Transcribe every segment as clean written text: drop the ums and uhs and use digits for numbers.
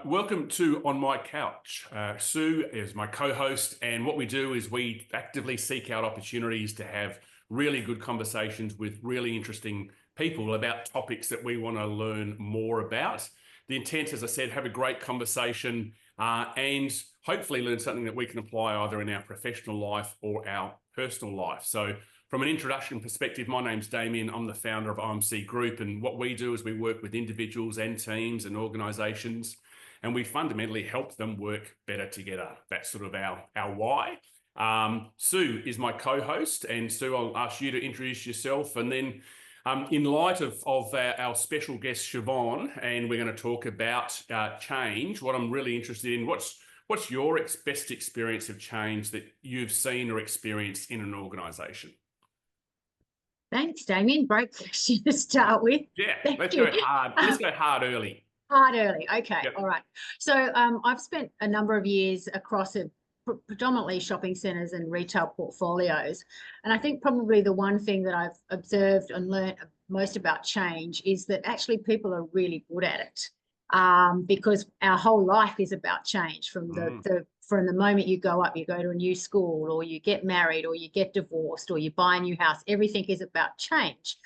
Welcome to On My Couch. Sue is my co-host, and what we do is we actively seek out opportunities to have really good conversations with really interesting people about topics that we want to learn more about. The intent, as I said, have a great conversation and hopefully learn something that we can apply either in our professional life or our personal life. So from an introduction perspective, my name's Damien. I'm the founder of OMC Group, and what we do is we work with individuals and teams and organisations, and we fundamentally help them work better together. That's sort of our why. Sue is my co-host, and Sue, I'll ask you to introduce yourself, and then in light of our special guest, Siobhan, and we're going to talk about change, what I'm really interested in, what's your best experience of change that you've seen or experienced in an organisation? Thanks, Damien. Great question to start with. Yeah, let's go hard. Let's go hard early. Hard early. Okay. Yep. All right. So I've spent a number of years across predominantly shopping centres and retail portfolios. And I think probably the one thing that I've observed and learned most about change is that actually people are really good at it, because our whole life is about change from from the moment you go up, you go to a new school, or you get married, or you get divorced, or you buy a new house. Everything is about change.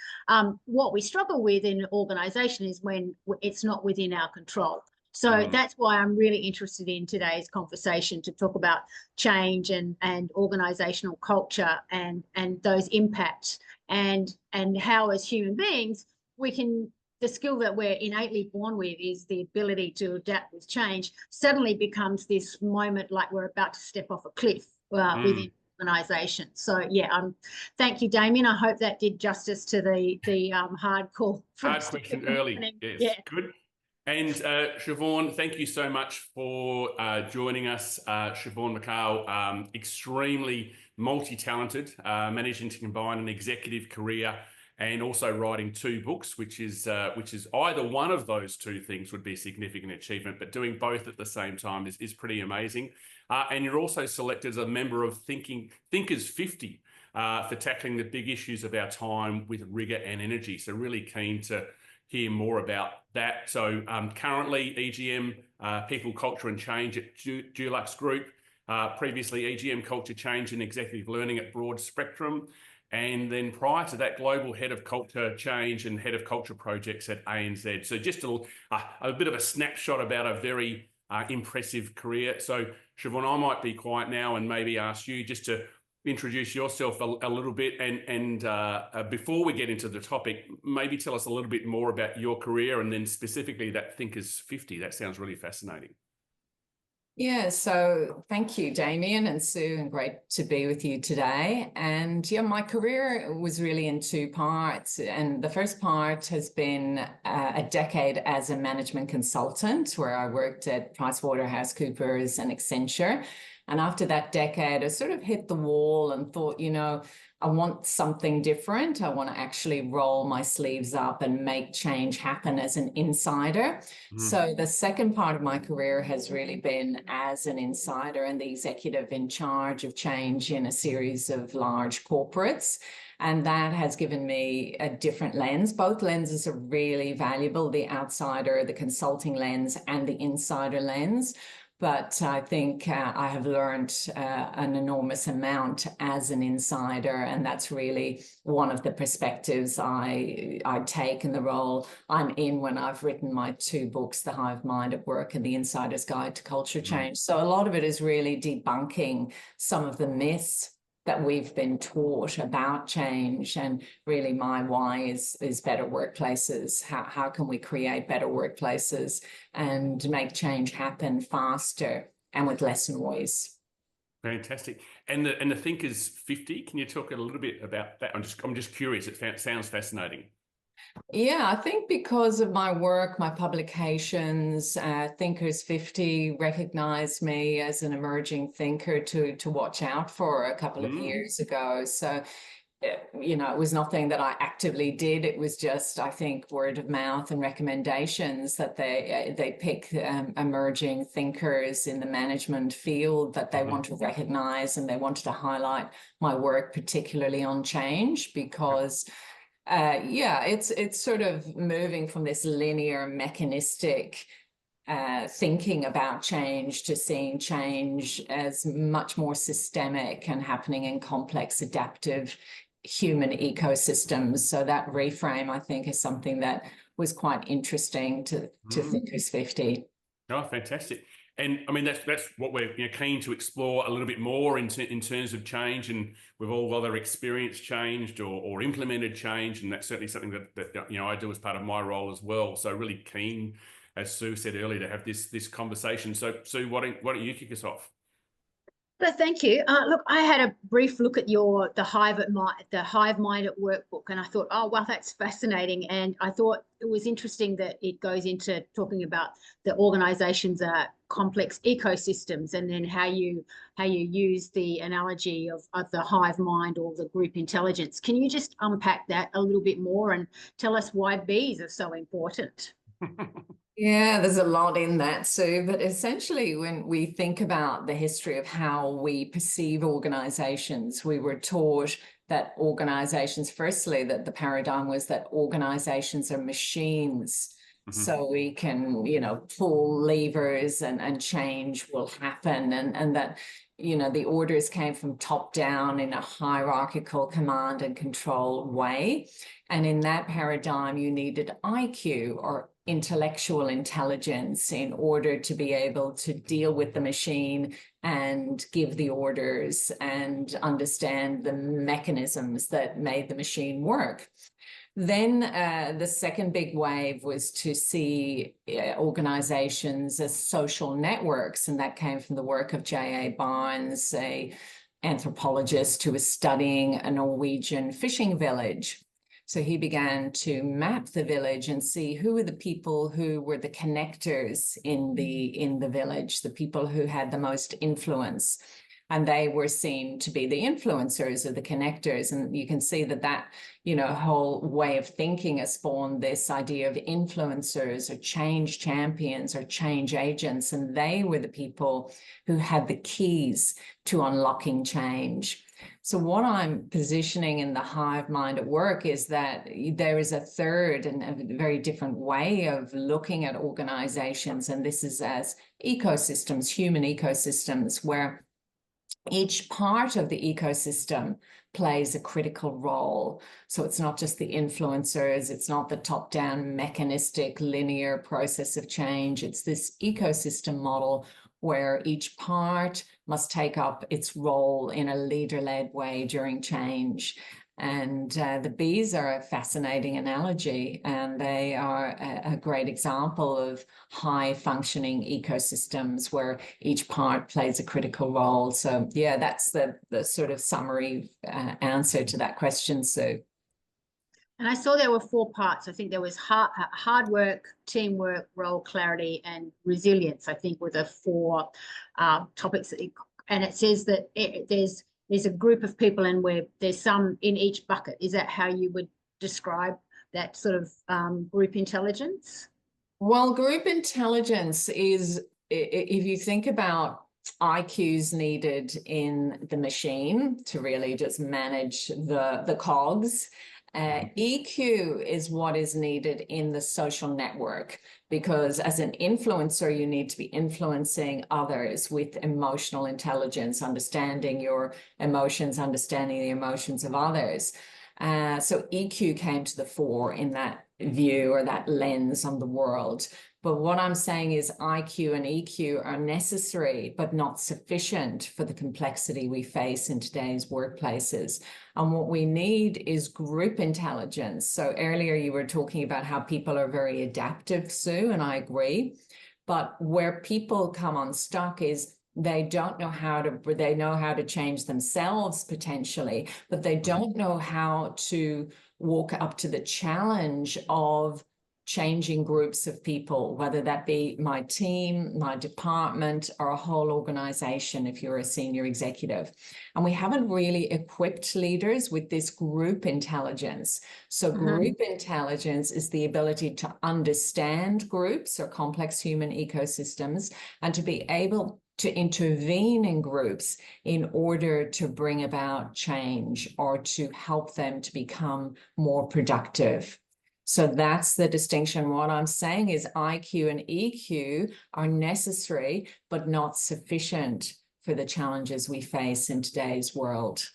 What we struggle with in an organisation is when it's not within our control. So that's why I'm really interested in today's conversation to talk about change and organisational culture and those impacts and how as human beings we can. The skill that we're innately born with is the ability to adapt with change suddenly becomes this moment like we're about to step off a cliff within organisation. So yeah, thank you, Damien. I hope that did justice to the hardcore. Hard question early. Yes, yeah. Good. And Siobhan, thank you so much for joining us. Siobhan McHale, extremely multi-talented, managing to combine an executive career and also writing 2 books, which is either one of those 2 things would be a significant achievement, but doing both at the same time is pretty amazing. And you're also selected as a member of Thinkers 50 for tackling the big issues of our time with rigour and energy. So really keen to hear more about that. So currently EGM, People, Culture and Change at Dulux Group, previously EGM Culture Change and Executive Learning at Broad Spectrum. And then prior to that, Global Head of Culture Change and Head of Culture Projects at ANZ. So just a bit of a snapshot about a very impressive career. So Siobhan, I might be quiet now and maybe ask you just to introduce yourself a little bit. And before we get into the topic, maybe tell us a little bit more about your career and then specifically that Thinkers 50. That sounds really fascinating. Yeah, so thank you, Damien and Sue, and great to be with you today. And yeah, my career was really in 2 parts. And the first part has been a decade as a management consultant, where I worked at PricewaterhouseCoopers and Accenture. And after that decade, I sort of hit the wall and thought, I want something different. I want to actually roll my sleeves up and make change happen as an insider. So the second part of my career has really been as an insider and the executive in charge of change in a series of large corporates. And that has given me a different lens. Both lenses are really valuable, the outsider, the consulting lens, and the insider lens. But I think I have learned an enormous amount as an insider, and that's really one of the perspectives I take in the role I'm in when I've written my 2 books, The Hive Mind at Work and The Insider's Guide to Culture Change. So a lot of it is really debunking some of the myths that we've been taught about change, and really my why is better workplaces. How can we create better workplaces and make change happen faster and with less noise? Fantastic. And the Thinkers 50, can you talk a little bit about that? I'm just curious. It sounds fascinating. Yeah, I think because of my work, my publications, Thinkers 50 recognized me as an emerging thinker to watch out for a couple of years ago. So, it was nothing that I actively did. It was just, I think, word of mouth and recommendations that they pick emerging thinkers in the management field that they want to recognize, and they wanted to highlight my work, particularly on change, because it's sort of moving from this linear mechanistic thinking about change to seeing change as much more systemic and happening in complex, adaptive human ecosystems. So that reframe, I think, is something that was quite interesting to Thinkers 50. Oh, fantastic. And I mean, that's what we're keen to explore a little bit more in terms of change. And we've all either experienced changed or implemented change. And that's certainly something that I do as part of my role as well. So really keen, as Sue said earlier, to have this conversation. So Sue, why don't you kick us off? Well, thank you. Look, I had a brief look at the Hive Mind at Work book, and I thought, oh, wow, that's fascinating. And I thought it was interesting that it goes into talking about the organisations are complex ecosystems, and then how you use the analogy of the hive mind or the group intelligence. Can you just unpack that a little bit more and tell us why bees are so important? Yeah, there's a lot in that, Sue. But essentially, when we think about the history of how we perceive organizations, we were taught that organizations, firstly, that the paradigm was that organizations are machines. So we can, pull levers and change will happen. And that, the orders came from top down in a hierarchical command and control way. And in that paradigm, you needed IQ, or intellectual intelligence, in order to be able to deal with the machine and give the orders and understand the mechanisms that made the machine work. Then the second big wave was to see organizations as social networks, and that came from the work of J.A. Barnes, an anthropologist who was studying a Norwegian fishing village. So he began to map the village and see who were the people who were the connectors in the village, the people who had the most influence. And they were seen to be the influencers or the connectors. And you can see that whole way of thinking has spawned this idea of influencers or change champions or change agents. And they were the people who had the keys to unlocking change. So what I'm positioning in the Hive Mind at Work is that there is a third and a very different way of looking at organizations. And this is as ecosystems, human ecosystems, where each part of the ecosystem plays a critical role. So it's not just the influencers, it's not the top-down mechanistic linear process of change. It's this ecosystem model where each part must take up its role in a leader-led way during change. And the bees are a fascinating analogy, and they are a great example of high-functioning ecosystems where each part plays a critical role. So, yeah, that's the sort of summary answer to that question, Sue. And I saw there were 4 parts. I think there was hard work, teamwork, role clarity, and resilience, I think, were the 4 topics. And it says that there's a group of people, and where there's some in each bucket. Is that how you would describe that sort of group intelligence? Well, group intelligence is, if you think about IQs needed in the machine to really just manage the cogs, EQ is what is needed in the social network, because as an influencer, you need to be influencing others with emotional intelligence, understanding your emotions, understanding the emotions of others. So EQ came to the fore in that view, or that lens on the world. But what I'm saying is IQ and EQ are necessary, but not sufficient for the complexity we face in today's workplaces. And what we need is group intelligence. So earlier you were talking about how people are very adaptive, Sue, and I agree. But where people come unstuck is they don't know they know how to change themselves potentially, but they don't know how to walk up to the challenge of changing groups of people, whether that be my team, my department, or a whole organization if you're a senior executive. And we haven't really equipped leaders with this group intelligence. So group intelligence is the ability to understand groups or complex human ecosystems, and to be able to intervene in groups in order to bring about change or to help them to become more productive. So that's the distinction. What I'm saying is IQ and EQ are necessary, but not sufficient for the challenges we face in today's world.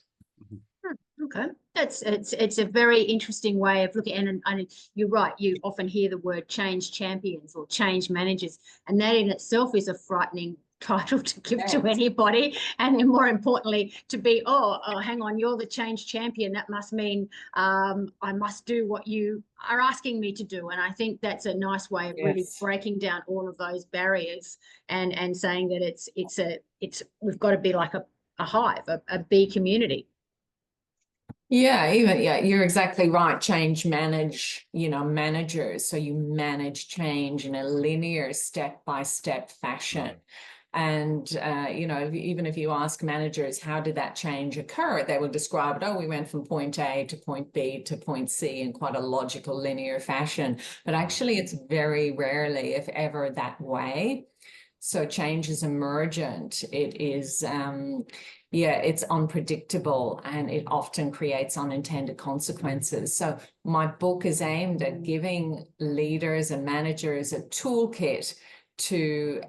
Okay, it's a very interesting way of looking at it, and you're right. You often hear the word change champions or change managers, and that in itself is a frightening title to give to anybody. And then more importantly, to be, oh, hang on, you're the change champion. That must mean I must do what you are asking me to do. And I think that's a nice way of really breaking down all of those barriers and saying that it's we've got to be like a hive, a bee community. Yeah, you're exactly right. Change managers. So you manage change in a linear step-by-step fashion. And, even if you ask managers, how did that change occur? They will describe it, oh, we went from point A to point B to point C in quite a logical linear fashion. But actually, it's very rarely, if ever, that way. So change is emergent. It is, it's unpredictable, and it often creates unintended consequences. So my book is aimed at giving leaders and managers a toolkit to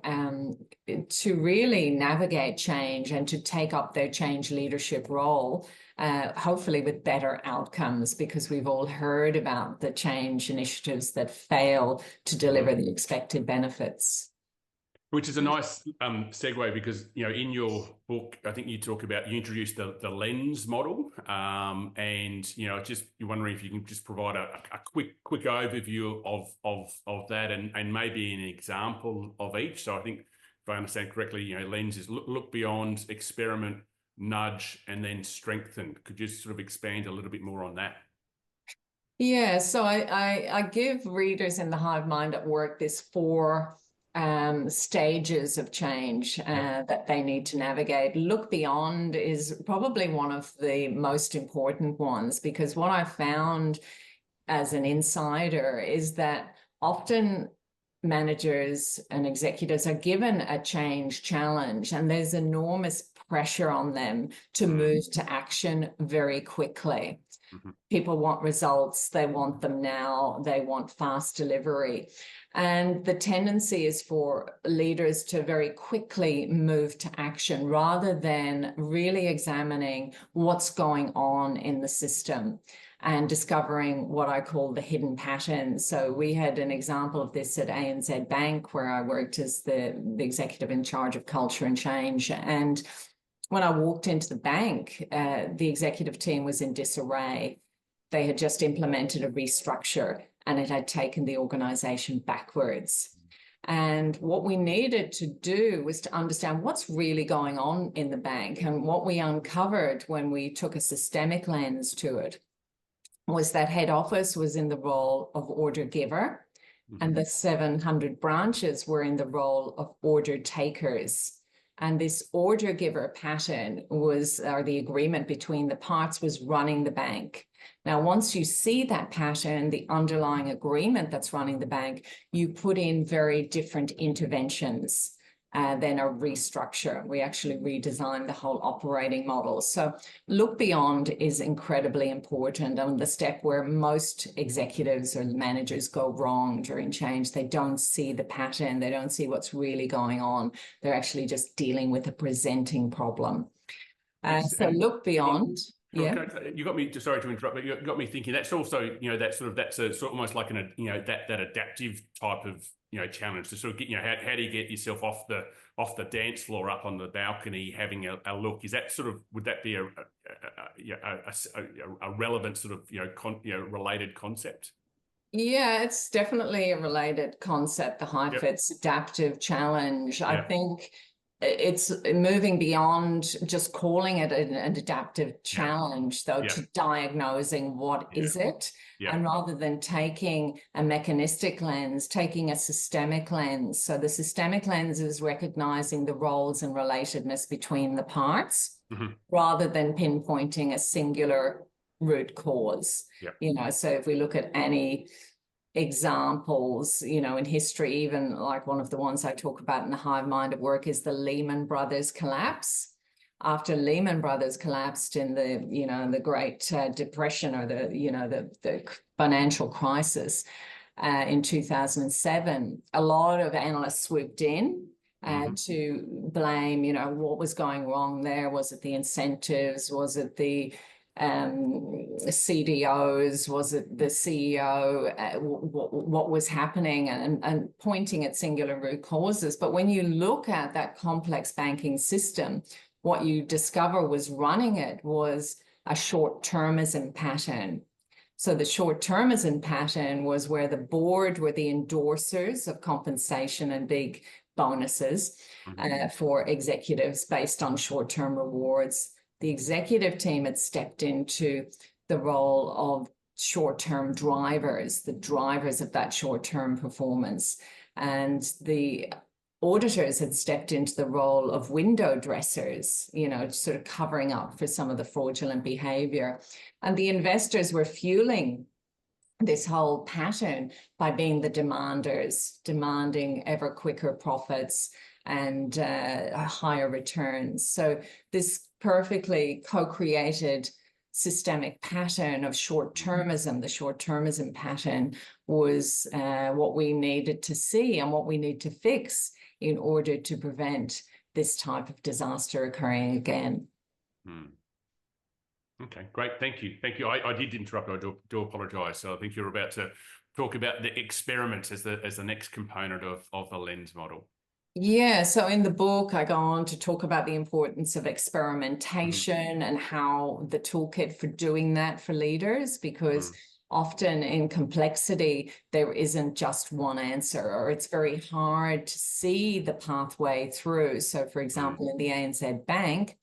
really navigate change and to take up their change leadership role, hopefully with better outcomes, because we've all heard about the change initiatives that fail to deliver the expected benefits. Which is a nice segue, because in your book, I think you introduced the lens model, and just you're wondering if you can just provide a quick overview of that, and maybe an example of each. So I think, if I understand correctly, lens is look beyond, experiment, nudge, and then strengthen. Could you sort of expand a little bit more on that? Yeah, so I give readers in the Hive Mind at Work this 4 stages of change that they need to navigate. Look beyond is probably one of the most important ones, because what I found as an insider is that often managers and executives are given a change challenge, and there's enormous pressure on them to move to action very quickly. People want results, they want them now, they want fast delivery. And the tendency is for leaders to very quickly move to action rather than really examining what's going on in the system and discovering what I call the hidden patterns. So we had an example of this at ANZ Bank, where I worked as the executive in charge of culture and change. And when I walked into the bank, the executive team was in disarray. They had just implemented a restructure, and it had taken the organization backwards. And what we needed to do was to understand what's really going on in the bank. And what we uncovered when we took a systemic lens to it was that head office was in the role of order giver, and the 700 branches were in the role of order takers. And this order giver pattern was, or the agreement between the parts, was running the bank. Now, once you see that pattern, the underlying agreement that's running the bank, you put in very different interventions than a restructure. We actually redesigned the whole operating model. So look beyond is incredibly important, and the step where most executives or managers go wrong during change. They don't see the pattern. They don't see what's really going on. They're actually just dealing with a presenting problem. So look beyond. Yeah, you got me. Sorry to interrupt, but you got me thinking. That's also, that's sort of almost like that adaptive type of challenge to sort of get, how do you get yourself off the dance floor up on the balcony having a look? Is that sort of, would that be a relevant sort of related concept? Yeah, it's definitely a related concept. The HiveFit's adaptive challenge. I think it's moving beyond just calling it an adaptive challenge, though, to diagnosing what is it. And rather than taking a mechanistic lens, taking a systemic lens. So the systemic lens is recognizing the roles and relatedness between the parts, rather than pinpointing a singular root cause. So if we look at any examples, in history, even like one of the ones I talk about in the Hive Mind at Work is the Lehman Brothers collapse, after Lehman Brothers collapsed in the, the Great Depression, or the financial crisis in 2007, a lot of analysts swooped in to blame, what was going wrong there. Was it the incentives? Was it the CDOs? Was it the CEO? What was happening, and pointing at singular root causes. But when you look at that complex banking system, what you discover was running it was a short-termism pattern. So the short-termism pattern was where the board were the endorsers of compensation and big bonuses for executives based on short-term rewards. The executive team had stepped into the role of short-term drivers, the drivers of that short-term performance. And the auditors had stepped into the role of window dressers, sort of covering up for some of the fraudulent behavior. And the investors were fueling this whole pattern by being the demanders, demanding ever quicker profits and higher returns. So this perfectly co-created systemic pattern of short-termism, the short-termism pattern, was what we needed to see and what we need to fix in order to prevent this type of disaster occurring again. Okay, great. Thank you. Thank you. I did interrupt. I do apologize. So I think you're about to talk about the experiment as the next component of the lens model. Yeah, so in the book, I go on to talk about the importance of experimentation and how the toolkit for doing that for leaders, because often in complexity, there isn't just one answer, or it's very hard to see the pathway through. So for example, in the ANZ Bank,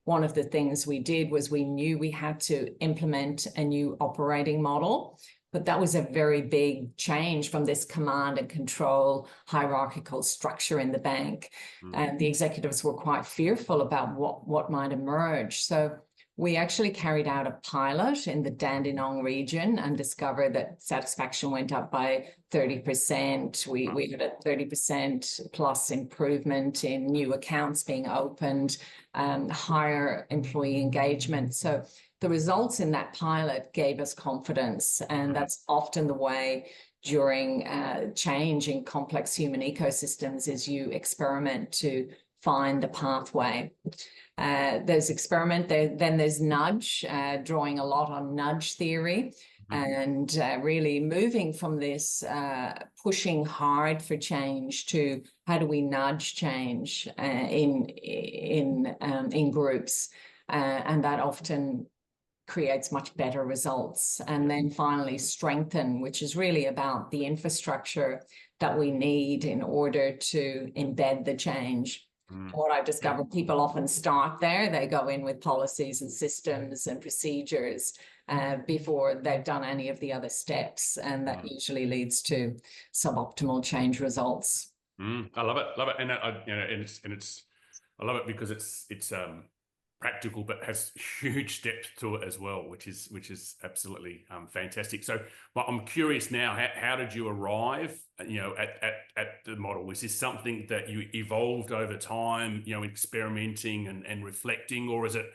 one of the things we did was we knew we had to implement a new operating model, but that was a very big change from this command and control hierarchical structure in the bank. And the executives were quite fearful about what might emerge. So we actually carried out a pilot in the Dandenong region and discovered that satisfaction went up by 30%. We had a 30% plus improvement in new accounts being opened, higher employee engagement. So the results in that pilot gave us confidence, and that's often the way during change in complex human ecosystems is you experiment to find the pathway. There's experiment, then there's nudge, drawing a lot on nudge theory, and really moving from this pushing hard for change to how do we nudge change in groups, and that often creates much better results. And then finally strengthen, which is really about the infrastructure that we need in order to embed the change. What I've discovered, people often start there. They go in with policies and systems and procedures before they've done any of the other steps. And that usually leads to suboptimal change results. I love it. And I love it because it's practical, but has huge depth to it as well, which is absolutely fantastic. So, well, I'm curious now, how did you arrive, at the model? Is this something that you evolved over time, experimenting and reflecting, or is it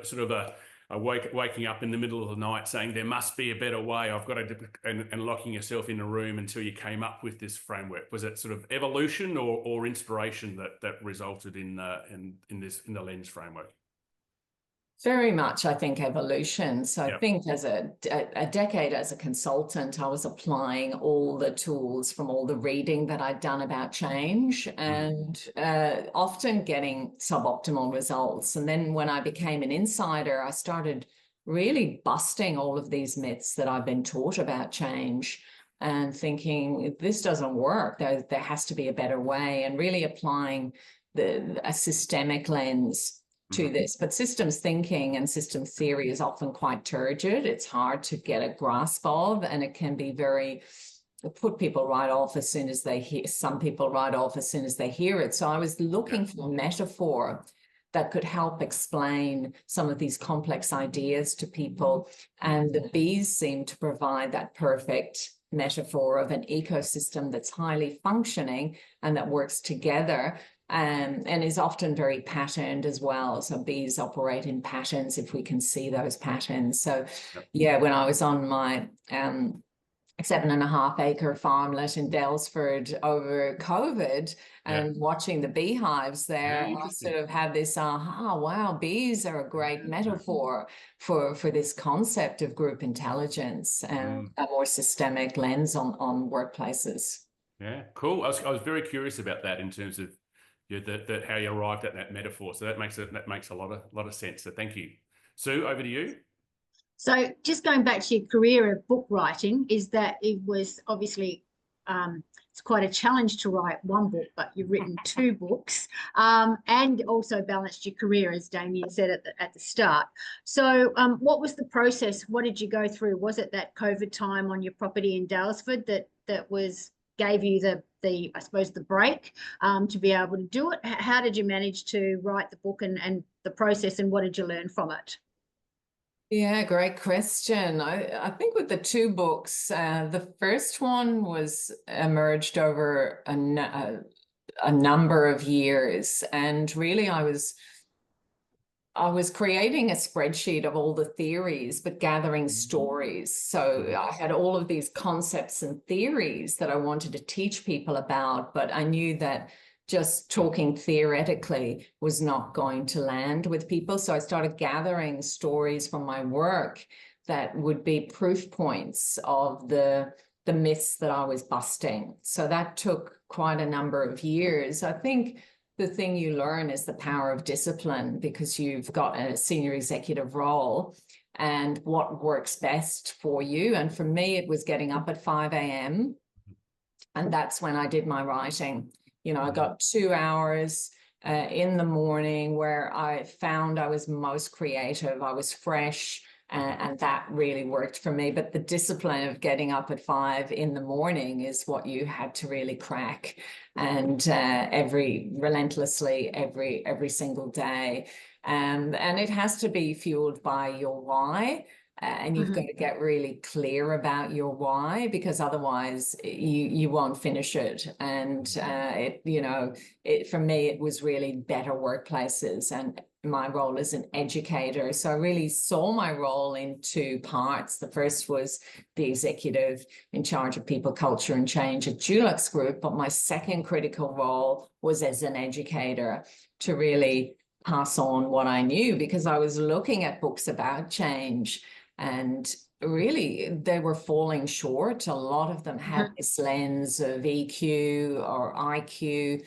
sort of a waking up in the middle of the night saying there must be a better way, I've got to, and locking yourself in a room until you came up with this framework? Was it sort of evolution or inspiration that resulted in the lens framework? Very much, I think, evolution. So I think as a decade as a consultant, I was applying all the tools from all the reading that I'd done about change, and often getting suboptimal results. And then when I became an insider, I started really busting all of these myths that I've been taught about change, and thinking, if this doesn't work, there has to be a better way, and really applying a systemic lens to this. But systems thinking and system theory is often quite turgid. It's hard to get a grasp of, and it can be put people right off as soon as they hear, some people right off as soon as they hear it. So I was looking for a metaphor that could help explain some of these complex ideas to people. And the bees seem to provide that perfect metaphor of an ecosystem that's highly functioning and that works together and is often very patterned as well. So bees operate in patterns if we can see those patterns. So yeah, when I was on my 7.5-acre farmlet in Dalesford over COVID and watching the beehives there, I sort of had this, wow, bees are a great metaphor for this concept of group intelligence and a more systemic lens on workplaces. Yeah, cool. I was very curious about that in terms of how you arrived at that metaphor. So that makes a lot of sense. So thank you. Sue, over to you. So just going back to your career of book writing, is that it was obviously, it's quite a challenge to write one book, but you've written 2 books, and also balanced your career, as Damien said at the start. So what was the process? What did you go through? Was it that COVID time on your property in Dalesford that gave you the I suppose the break to be able to do it? How did you manage to write the book and the process, and what did you learn from it? Yeah, great question. I think with the 2 books, the first one was emerged over a number of years, and really I was creating a spreadsheet of all the theories, but gathering stories. So I had all of these concepts and theories that I wanted to teach people about, but I knew that just talking theoretically was not going to land with people. So I started gathering stories from my work that would be proof points of the myths that I was busting. So that took quite a number of years. I think the thing you learn is the power of discipline, because you've got a senior executive role and what works best for you. And for me, it was getting up at 5 a.m. And that's when I did my writing. You know, I got 2 hours in the morning where I found I was most creative. I was fresh, and that really worked for me. But the discipline of getting up at 5 in the morning is what you had to really crack, and relentlessly every single day. And it has to be fueled by your why. And you've got to get really clear about your why, because otherwise you won't finish it. And for me, it was really better workplaces and my role as an educator. So I really saw my role in 2 parts. The first was the executive in charge of people, culture and change at Dulux Group. But my second critical role was as an educator to really pass on what I knew, because I was looking at books about change. And really, they were falling short. A lot of them had this lens of EQ or IQ.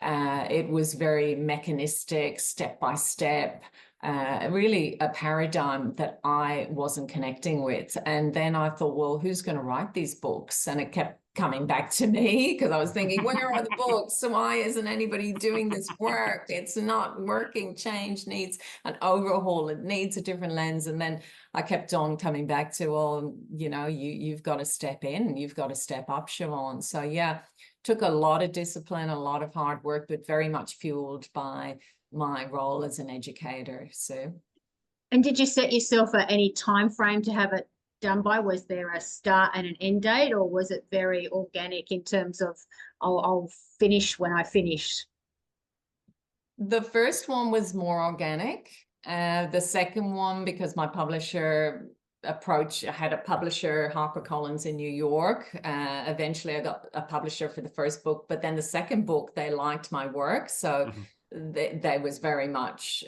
It was very mechanistic, step by step, really a paradigm that I wasn't connecting with. And then I thought, well, who's going to write these books? And it kept coming back to me, because I was thinking, where are the books? So why isn't anybody doing this work? It's not working. Change needs an overhaul. It needs a different lens. And then I kept on coming back to, well, you've got to step in, you've got to step up, Siobhan. So yeah, took a lot of discipline, a lot of hard work, but very much fueled by my role as an educator. So, and did you set yourself any time frame to have it done by? Was there a start and an end date, or was it very organic in terms of I'll finish when I finish? The first one was more organic. The second one, because my publisher I had a publisher, HarperCollins in New York. Eventually I got a publisher for the first book, but then the second book, they liked my work. So they was very much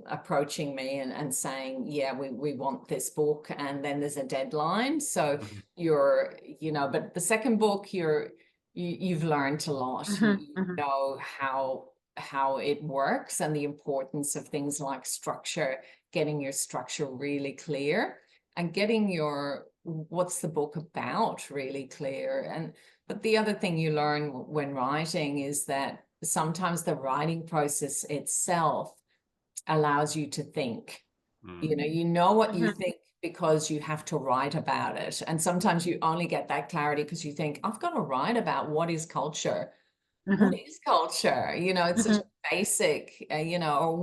approaching me and saying, yeah, we want this book. And then there's a deadline. So but the second book, you've learned a lot. You know how it works and the importance of things like structure, getting your structure really clear and getting your what's the book about really clear. But the other thing you learn when writing is that sometimes the writing process itself allows you to think. You know what you think because you have to write about it. And sometimes you only get that clarity because you think, I've got to write about what is culture. What is culture? It's such a basic, or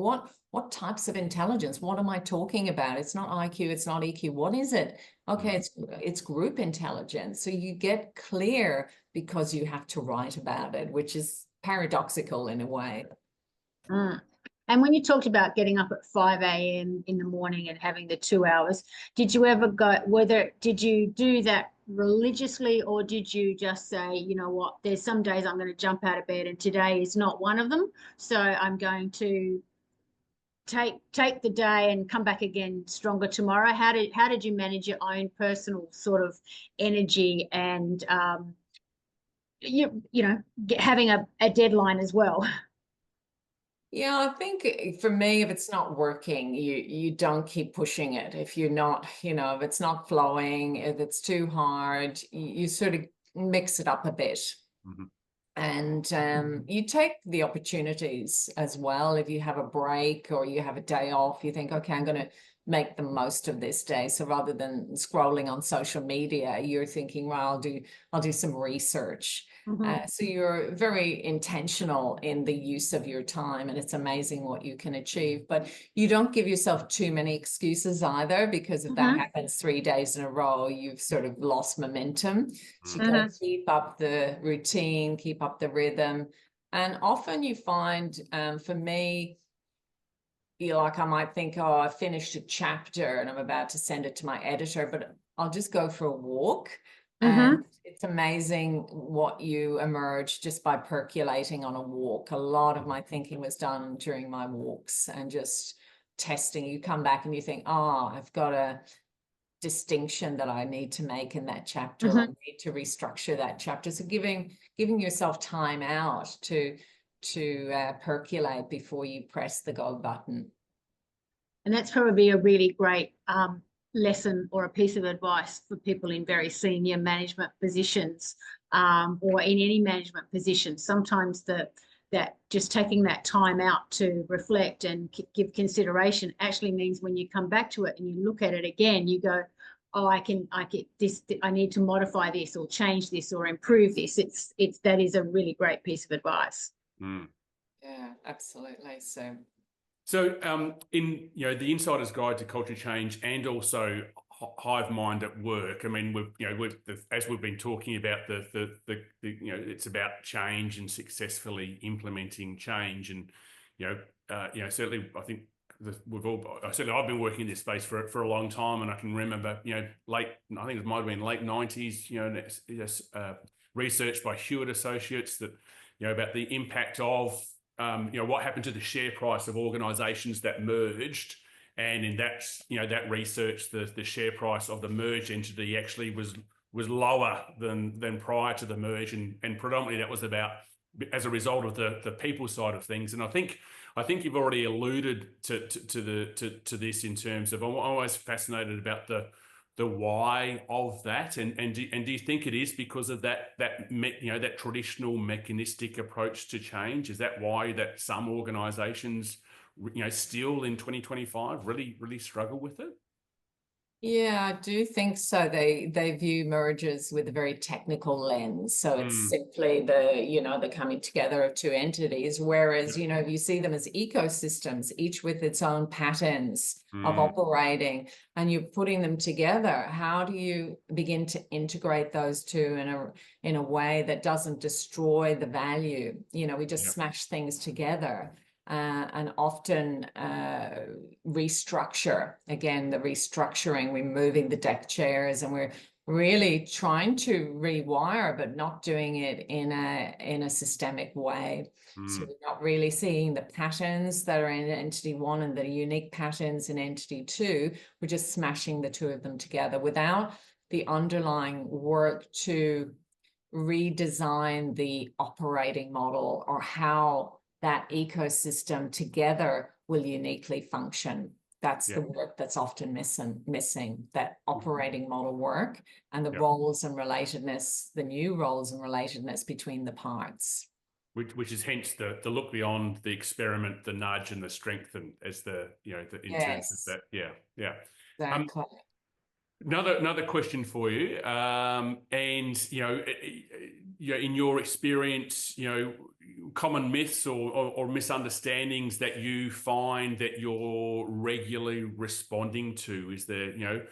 what types of intelligence? What am I talking about? It's not IQ, it's not EQ. What is it? Okay, it's group intelligence. So you get clear because you have to write about it, which is paradoxical in a way. Mm. And when you talked about getting up at 5 a.m. in the morning and having the 2 hours, did you ever did you do that religiously, or did you just say, you know what, there's some days I'm going to jump out of bed and today is not one of them, so I'm going to take the day and come back again stronger tomorrow? How did you manage your own personal sort of energy and having a deadline as well? Yeah, I think for me, if it's not working, you don't keep pushing it. If you're not, if it's not flowing, if it's too hard, you sort of mix it up a bit. Mm-hmm. And you take the opportunities as well. If you have a break or you have a day off, you think, okay, I'm going to make the most of this day. So rather than scrolling on social media, you're thinking, well, I'll do some research. Mm-hmm. So you're very intentional in the use of your time, and it's amazing what you can achieve. But you don't give yourself too many excuses either, because if that happens 3 days in a row, you've sort of lost momentum. So you got to keep up the routine, keep up the rhythm. And often you find, for me, like I might think, oh, I finished a chapter and I'm about to send it to my editor, but I'll just go for a walk. And it's amazing what you emerge just by percolating on a walk. A lot of my thinking was done during my walks and just testing. You come back and you think, oh, I've got a distinction that I need to make in that chapter. I need to restructure that chapter. So giving yourself time out to percolate before you press the go button. And that's probably a really great lesson or a piece of advice for people in very senior management positions, or in any management position. Sometimes that just taking that time out to reflect and give consideration actually means when you come back to it and you look at it again, you go, oh, I get this, I need to modify this or change this or improve this. That is a really great piece of advice. Yeah, absolutely. So in the Insider's Guide to Culture Change and also Hive Mind at Work, I mean, as we've been talking about it's about change and successfully implementing change, and certainly I think certainly I've been working in this space for a long time, and I can remember I think it might have been late 90s, research by Hewitt Associates that about the impact of what happened to the share price of organizations that merged. And in that research, the share price of the merged entity actually was lower than prior to the merge, and predominantly that was about as a result of the people side of things. And I think you've already alluded to this in terms of, I'm always fascinated about the why of that, and do you think it is because of that traditional mechanistic approach to change? Is that why that some organizations still in 2025 really struggle with it? Yeah, I do think so. They view mergers with a very technical lens. So it's simply the coming together of two entities. Whereas, you see them as ecosystems, each with its own patterns of operating, and you're putting them together. How do you begin to integrate those two in a way that doesn't destroy the value? We just smash things together. And often restructure. Again, the restructuring, we're moving the deck chairs, and we're really trying to rewire, but not doing it in a systemic way. So we're not really seeing the patterns that are in entity one and the unique patterns in entity two. We're just smashing the two of them together without the underlying work to redesign the operating model or how that ecosystem together will uniquely function. That's the work that's often missing, that operating model work and the roles and relatedness, the new roles and relatedness between the parts. Which is hence the look beyond the experiment, the nudge, and the strengthen as in terms of that. Yeah. Exactly. Another question for you, and in your experience, common myths or misunderstandings that you find that you're regularly responding to. Is there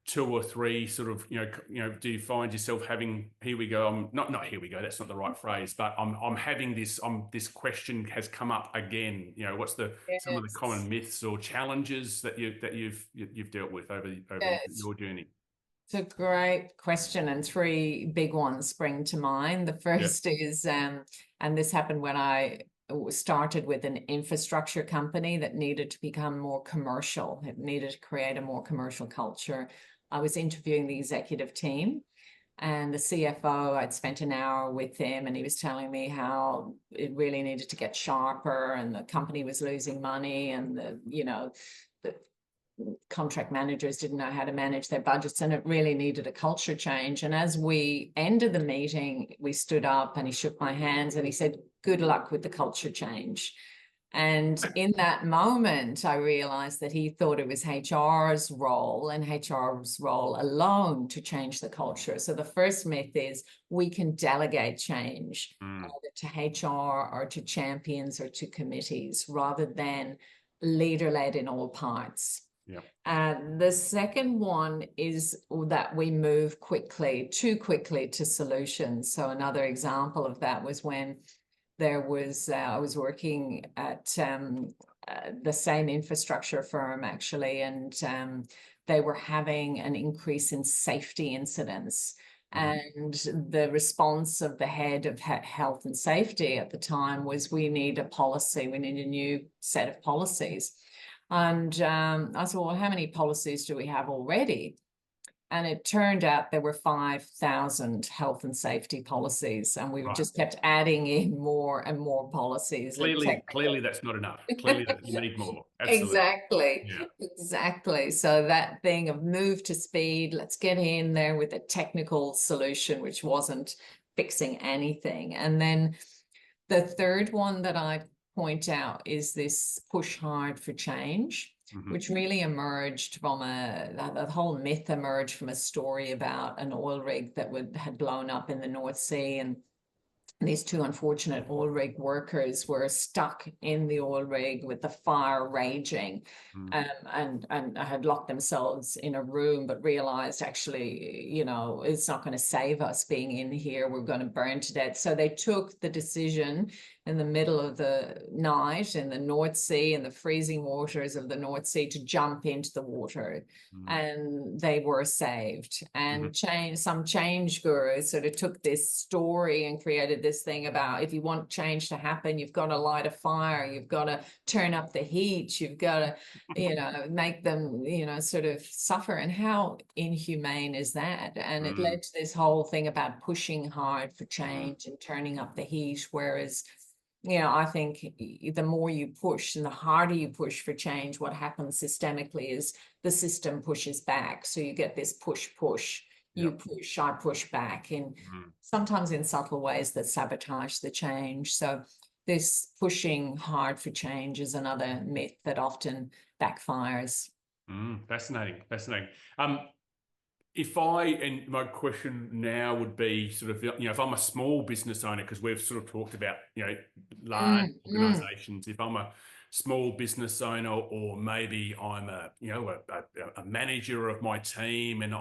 two or three sort of, do you find yourself having, here we go, not here we go, that's not the right phrase, but I'm having this, this question has come up again. What's some of the common myths or challenges that you've dealt with over your journey? It's a great question, and three big ones spring to mind. The first is, and this happened when I started with an infrastructure company that needed to become more commercial. It needed to create a more commercial culture. I was interviewing the executive team, and the CFO, I'd spent an hour with him, and he was telling me how it really needed to get sharper, and the company was losing money, and the contract managers didn't know how to manage their budgets, and it really needed a culture change. And as we ended the meeting, we stood up and he shook my hands and he said, "Good luck with the culture change." And in that moment, I realized that he thought it was HR's role and HR's role alone to change the culture. So the first myth is we can delegate change either to HR or to champions or to committees rather than leader-led in all parts. The second one is that we move too quickly to solutions. So another example of that was when there was, I was working at the same infrastructure firm actually, and they were having an increase in safety incidents. And the response of the head of health and safety at the time was, we need a policy, we need a new set of policies. And I said, well, how many policies do we have already? And it turned out there were 5,000 health and safety policies, and we just kept adding in more and more policies. Clearly that's not enough. Clearly you need more. Absolutely. Exactly. So that thing of move to speed, let's get in there with a technical solution, which wasn't fixing anything. And then the third one that I point out is this push hard for change, which really emerged from the whole myth emerged from a story about an oil rig that had blown up in the North Sea, and these two unfortunate oil rig workers were stuck in the oil rig with the fire raging, and had locked themselves in a room, but realized actually, it's not going to save us being in here. We're going to burn to death. So they took the decision in the middle of the night in the North Sea, in the freezing waters of the North Sea, to jump into the water, and they were saved. And some change gurus sort of took this story and created this thing about, if you want change to happen, you've got to light a fire, you've got to turn up the heat, you've got to, make them, sort of suffer. And how inhumane is that? And it led to this whole thing about pushing hard for change and turning up the heat, whereas I think the more you push and the harder you push for change, what happens systemically is the system pushes back. So you get this push, you push, I push back, in sometimes in subtle ways that sabotage the change. So this pushing hard for change is another myth that often backfires. Fascinating. And my question now would be sort of, if I'm a small business owner, because we've sort of talked about, large organizations, if I'm a small business owner, or maybe I'm a manager of my team, and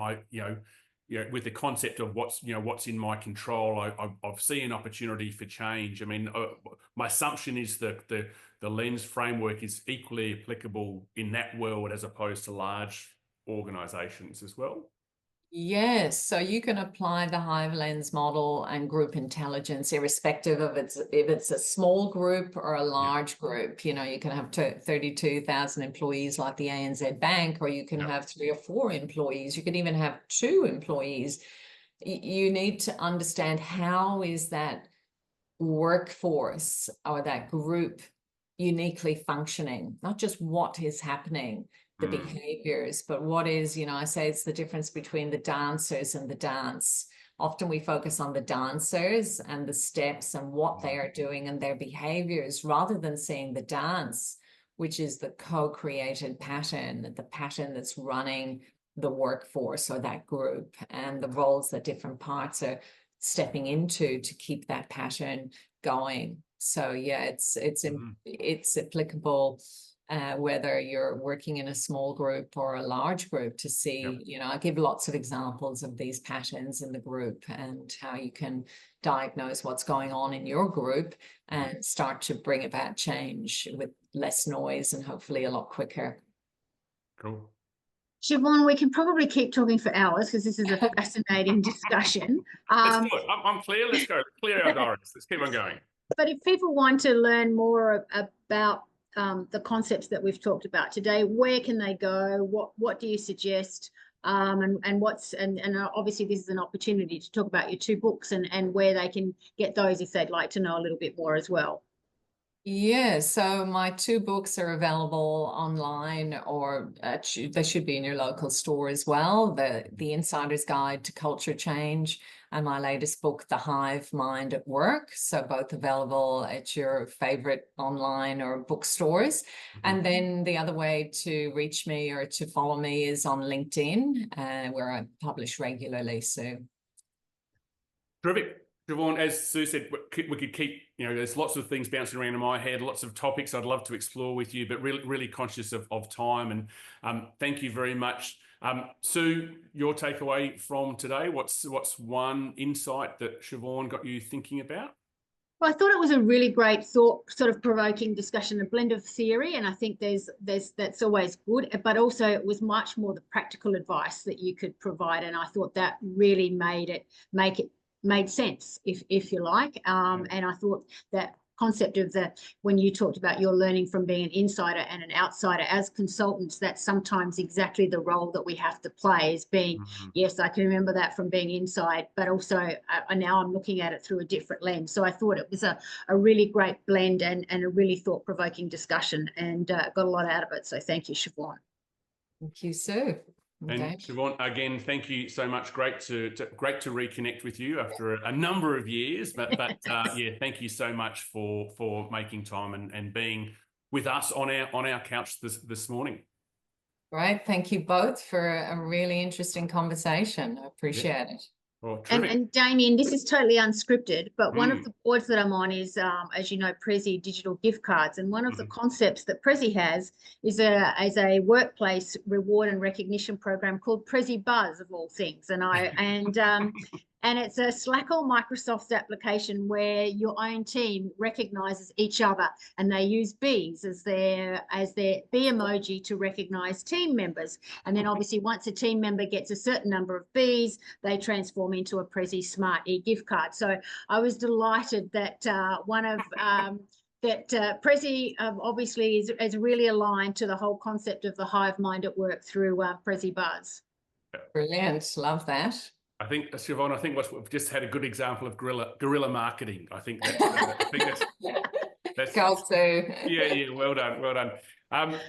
with the concept of what's in my control, I've seen an opportunity for change. I mean, my assumption is that the lens framework is equally applicable in that world as opposed to large organizations as well. Yes, so you can apply the Hive lens model and group intelligence irrespective of if it's a small group or a large group. You can have 32,000 employees like the ANZ Bank, or you can have 3 or 4 employees. You could even have 2 employees. You need to understand, how is that workforce or that group uniquely functioning, not just what is happening, the behaviors, but what is, I say it's the difference between the dancers and the dance. Often we focus on the dancers and the steps and what they are doing and their behaviors, rather than seeing the dance, which is the co-created pattern, the pattern that's running the workforce or that group, and the roles that different parts are stepping into to keep that pattern going. So yeah, it's applicable whether you're working in a small group or a large group, to see, you know, I give lots of examples of these patterns in the group and how you can diagnose what's going on in your group and start to bring about change with less noise and hopefully a lot quicker. Cool. Siobhan, we can probably keep talking for hours because this is a fascinating discussion. Let's do it. I'm clear. Let's go. Clear our diaries. Let's keep on going. But if people want to learn more about the concepts that we've talked about today, where can they go? What do you suggest? And obviously this is an opportunity to talk about your 2 books and where they can get those if they'd like to know a little bit more as well. Yeah, so my 2 books are available online, or they should be in your local store as well. The Insider's Guide to Culture Change, and my latest book, The Hive Mind at Work. So both available at your favorite online or bookstores. And then the other way to reach me or to follow me is on LinkedIn, where I publish regularly. So terrific. Siobhan, as Sue said, we could keep, you know, there's lots of things bouncing around in my head, lots of topics I'd love to explore with you, but really conscious of time. And thank you very much. Sue, your takeaway from today, what's one insight that Siobhan got you thinking about? Well, I thought it was a really great sort of provoking discussion, a blend of theory, and I think that's always good, but also it was much more the practical advice that you could provide, and I thought that really made sense, if you like. And I thought that concept of when you talked about your learning from being an insider and an outsider as consultants, that's sometimes exactly the role that we have to play, is being, yes, I can remember that from being inside, but also now I'm looking at it through a different lens. So I thought it was a really great blend and a really thought-provoking discussion, and got a lot out of it. So thank you, Siobhan. thank you, Sue. And Siobhan, again, thank you so much. Great to reconnect with you after a number of years. But yeah, thank you so much for making time and being with us on our couch this morning. Great, thank you both for a really interesting conversation. I appreciate it. Well, and Damien, this is totally unscripted, but one of the boards that I'm on is, as you know, Prezi digital gift cards. And one of the concepts that Prezi has is a workplace reward and recognition program called Prezi Buzz, of all things. And it's a Slack or Microsoft application where your own team recognizes each other, and they use bees as their bee emoji to recognize team members. And then obviously once a team member gets a certain number of bees, they transform into a Prezi Smart e-gift card. So I was delighted that Prezi obviously is really aligned to the whole concept of the Hive Mind at Work through Prezi Buzz. Brilliant, love that. I think, Siobhan, we've just had a good example of guerrilla marketing. I think that's Go, Sue. Yeah, well done.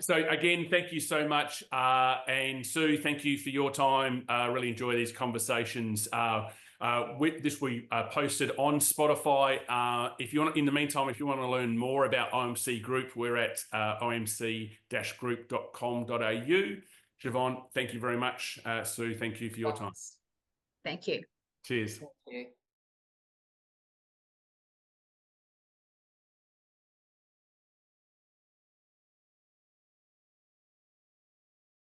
So again, thank you so much. And Sue, thank you for your time. Really enjoy these conversations. This we posted on Spotify. If you want, in the meantime, if you want to learn more about OMC Group, we're at omc-group.com.au. Siobhan, thank you very much. Sue, thank you for your time. Thank you. Cheers. Thank you.